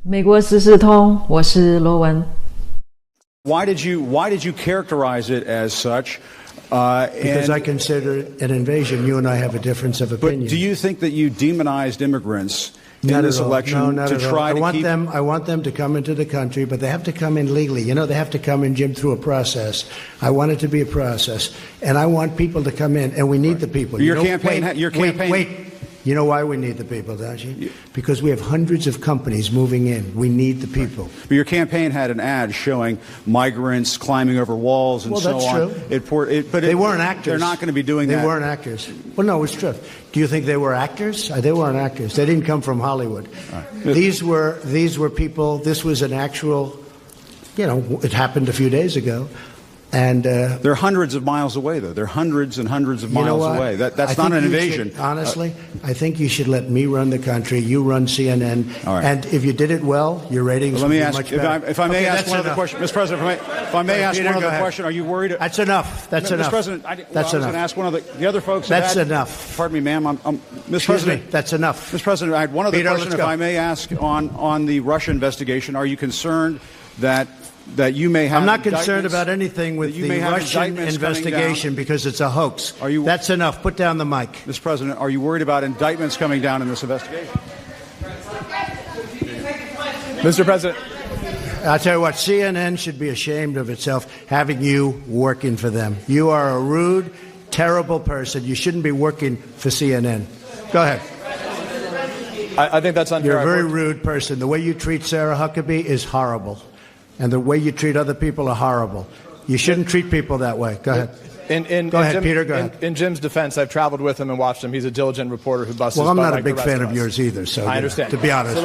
美国时事通，我是罗文。Why did you characterize it as such? Because I consider it an invasion. You and I have a difference of opinion. But do you think that you demonized immigrants in this election to try to keep them? I want them to come into the country, but they have to come in legally. You know, they have to come in, Jim, through a process. I want it to be a process, and I want people to come in, and we need the people. Your campaign. Wait. You know why we need the people, don't you? Because we have hundreds of companies moving in. We need the people. But your campaign had an ad showing migrants climbing over walls and so on. Well, that's true. But they weren't actors. They're not going to be doing that. They weren't actors. Well, no, it's true. Do you think they were actors? They weren't actors. They didn't come from Hollywood. Right. These were people. This was an actual, it happened a few days ago. And they're hundreds of miles away, though. They're hundreds and hundreds of miles away. That's not an invasion. Honestly, I think you should let me run the country. You run CNN. All right. And if you did it well, your ratings would be much better. If I may ask one other question, Mr. President. If I may ask one other question, are you worried? That's enough. That's enough. Mr. President, that's enough. I was going to ask one of the other folks. That's enough. Pardon me, ma'am. Mr. President, that's enough. Mr. President, I had one other question, if I may ask, on the Russia investigation. Are you concerned that you may have? I'm not concerned about anything with the Russian investigation because it's a hoax. That's enough. Put down the mic. Mr. President, are you worried about indictments coming down in this investigation? Mr. President. I'll tell you what, CNN should be ashamed of itself having you working for them. You are a rude, terrible person. You shouldn't be working for CNN. Go ahead. I think that's unfair. You're a very rude person. The way you treat Sarah Huckabee is horrible. And the way you treat other people are horrible. You shouldn't treat people that way. Go ahead. Go ahead, Peter. Go ahead. In Jim's defense, I've traveled with him and watched him. He's a diligent reporter who busts his butt. Well, I'm not like a big fan of yours either. So I understand. To be honest.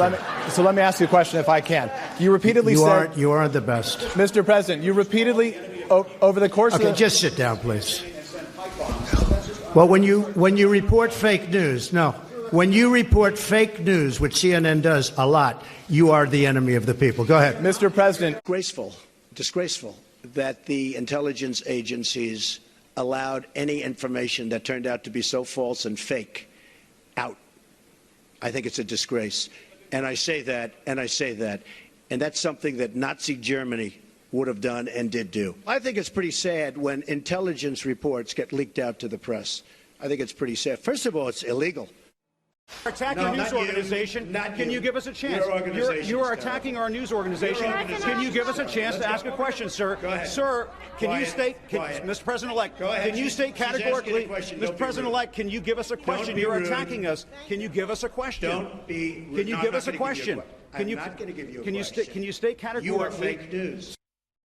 So let me ask you a question, if I can. You repeatedly said you aren't the best, Mr. President. You repeatedly over the course of the just sit down, please. Well, when you report fake news, when you report fake news, which CNN does a lot, you are the enemy of the people. Go ahead. Mr. President. Disgraceful that the intelligence agencies allowed any information that turned out to be so false and fake out. I think it's a disgrace. And I say that, and that's something that Nazi Germany would have done and did do. I think it's pretty sad when intelligence reports get leaked out to the press. I think it's pretty sad. First of all, it's illegal. Attacking a news organization. Can you give us a chance? You are attacking our news organization. Can you give us a chance to ask a question, sir? Sir, can you state, Mr. President-elect, can you state categorically, Mr. President-elect, can you give us a question? You're attacking us. Can you give us a question? Can you give us a question? Can you state categorically? You are fake news.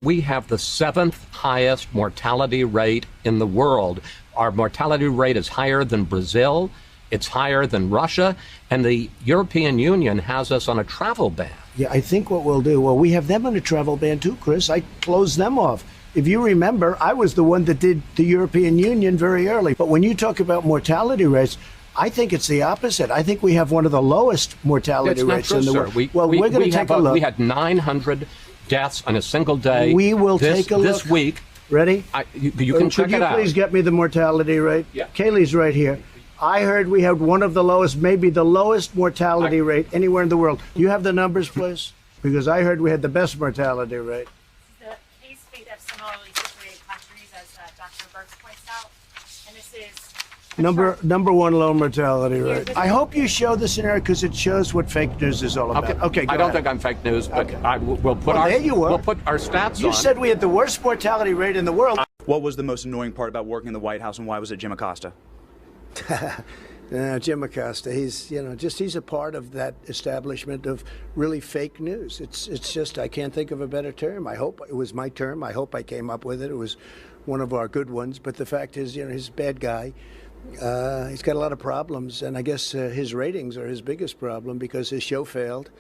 We have the 7th highest mortality rate in the world. Our mortality rate is higher than Brazil. It's higher than Russia, and the European Union has us on a travel ban. Yeah, I think what we'll do, we have them on a travel ban too, Chris. I closed them off. If you remember, I was the one that did the European Union very early. But when you talk about mortality rates, I think it's the opposite. I think we have one of the lowest mortality rates in the world. We're going to take a look. We had 900 deaths on a single day. We will take a look. This week. Ready? You can check it out. Could you please get me the mortality rate? Yeah. Kaylee's right here. I heard we had one of the lowest, maybe the lowest mortality rate anywhere in the world. You have the numbers, please? Because I heard we had the best mortality rate. The case rate of similarly situated countries, as Dr. Burks points out, and this is number one low mortality rate. I hope you show the scenario because it shows what fake news is all about. Okay, I don't think I'm fake news, but we'll put we'll put our stats on. You said we had the worst mortality rate in the world. What was the most annoying part about working in the White House, and why was it Jim Acosta? Jim Acosta, he's a part of that establishment of really fake news. It's just, I can't think of a better term. I hope it was my term. I hope I came up with it. It was one of our good ones. But the fact is, he's a bad guy. He's got a lot of problems, and I guess his ratings are his biggest problem because his show failed.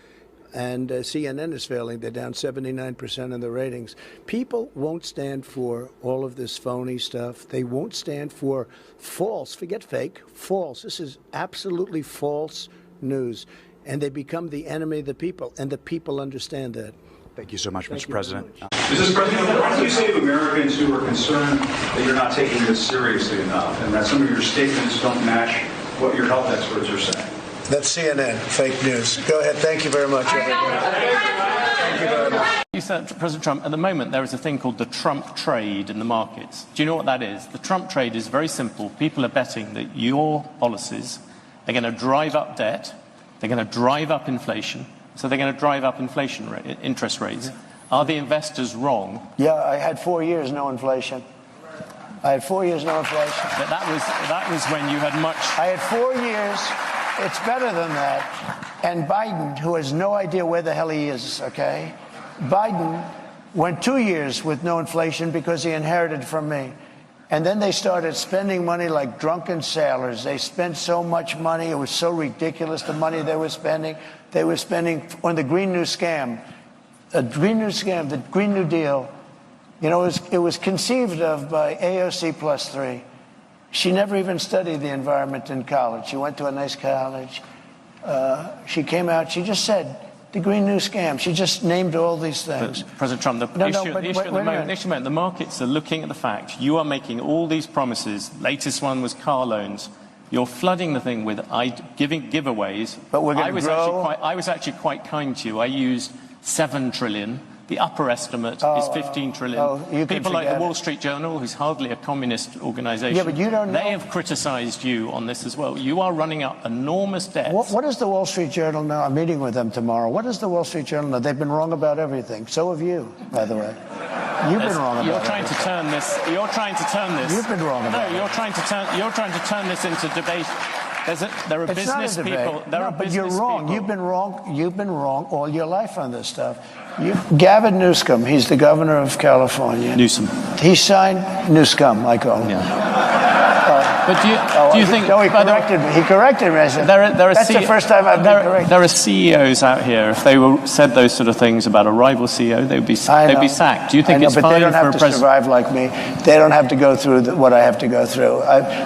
And CNN is failing. They're down 79% in the ratings. People won't stand for all of this phony stuff. They won't stand for false, forget fake, false. This is absolutely false news. And they become the enemy of the people, and the people understand that. Thank you so much, Mr. President. Mr. President, what do you say to Americans who are concerned that you're not taking this seriously enough and that some of your statements don't match what your health experts are saying? That's CNN, fake news. Go ahead. Thank you very much, everybody. Thank you very much. You said, President Trump, at the moment there is a thing called the Trump trade in the markets. Do you know what that is? The Trump trade is very simple. People are betting that your policies are going to drive up debt, they're going to drive up inflation, so they're going to drive up interest rates. Are the investors wrong? Yeah, I had 4 years no inflation. But that was when you had much. I had 4 years. It's better than that. And Biden, who has no idea where the hell he is, okay? Biden went 2 years with no inflation because he inherited from me. And then they started spending money like drunken sailors. They spent so much money. It was so ridiculous, the money they were spending. They were spending on the Green New Scam. The Green New Deal. You know, it was conceived of by AOC +3. She never even studied the environment in college. She went to a nice college. She came out, she just said, the Green New Scam. She just named all these things. But President Trump, the issue at the moment, the markets are looking at the fact you are making all these promises. Latest one was car loans. You're flooding the thing with giving giveaways. But we're going to grow. I was actually quite kind to you. I used 7 trillion. The upper estimate is 15 trillion. People like the Wall Street Journal, who's hardly a communist organization, but you don't know. They have criticized you on this as well. You are running up enormous debts. What does the Wall Street Journal know? I'm meeting with them tomorrow. What does the Wall Street Journal know? They've been wrong about everything. So have you, by the way. You've been wrong about You're trying to turn this. You've been wrong about it. You're trying to turn this into debate. There are business people. But you're wrong. You've been wrong. You've been wrong all your life on this stuff. Gavin Newsom, he's the governor of California. Newsom. He signed Newsom, I call him. Yeah. But do you think? No, he corrected me. He corrected me. I said, that's the first time I've been corrected. There are CEOs out here. If they said those sort of things about a rival CEO, they'd be sacked. Do you think it's fine for a president? But they don't have to survive like me. They don't have to go through what I have to go through.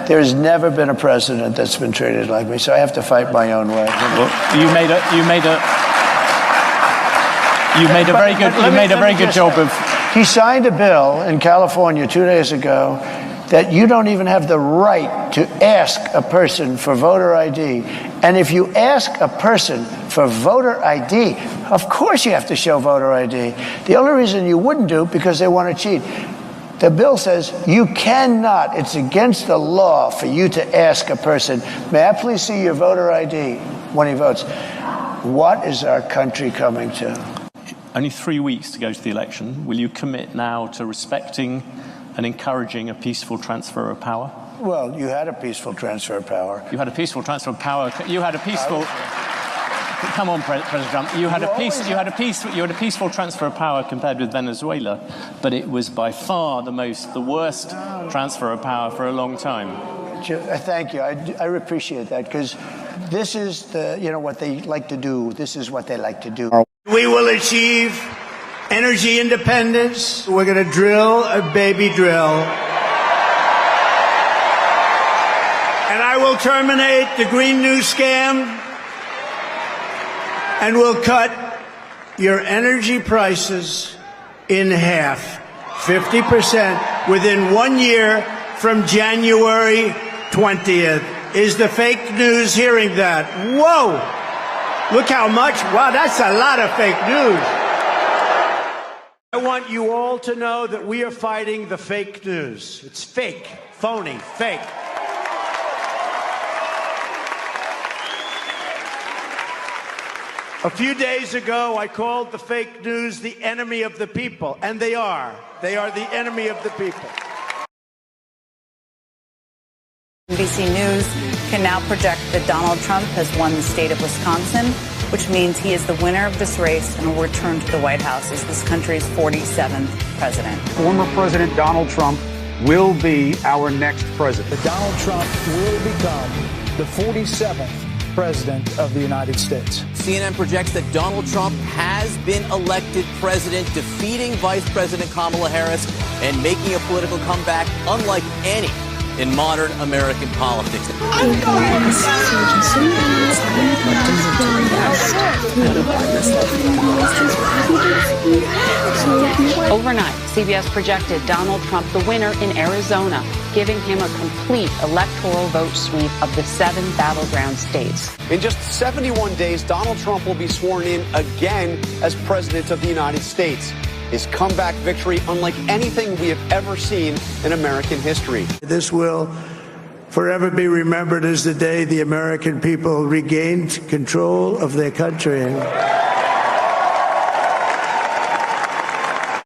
There has never been a president that's been treated like me, so I have to fight my own way. Well, you made a very good job of. He signed a bill in California 2 days ago that you don't even have the right to ask a person for voter ID. And if you ask a person for voter ID, of course you have to show voter ID. The only reason you wouldn't do because they want to cheat. The bill says you cannot, it's against the law for you to ask a person, may I please see your voter ID when he votes? What is our country coming to? Only 3 weeks to go to the election. Will you commit now to respecting and encouraging a peaceful transfer of power? Well, you had a peaceful transfer of power. You had a peaceful transfer of power. You had a peaceful. Come on, President Trump. You had a peaceful transfer of power compared with Venezuela, but it was by far the worst transfer of power for a long time. Thank you. I appreciate that because this is what they like to do. This is what they like to do. We will achieve energy independence. We're going to drill a baby drill. And I will terminate the Green New Scam. And we'll cut your energy prices in half, 50%, within 1 year from January 20th. Is the fake news hearing that? Whoa! Look how much. Wow, that's a lot of fake news. I want you all to know that we are fighting the fake news. It's fake, phony, fake. A few days ago, I called the fake news the enemy of the people, and they are. They are the enemy of the people. NBC News can now project that Donald Trump has won the state of Wisconsin, which means he is the winner of this race and will return to the White House as this country's 47th president. Former President Donald Trump will be our next president. Donald Trump will become the 47th president of the United States. CNN projects that Donald Trump has been elected president, defeating Vice President Kamala Harris and making a political comeback unlike any in modern American politics. Overnight, CBS projected Donald Trump the winner in Arizona. giving him a complete electoral vote sweep of the 7 battleground states. In just 71 days, Donald Trump will be sworn in again as President of the United States. His comeback victory unlike anything we have ever seen in American history. This will forever be remembered as the day the American people regained control of their country.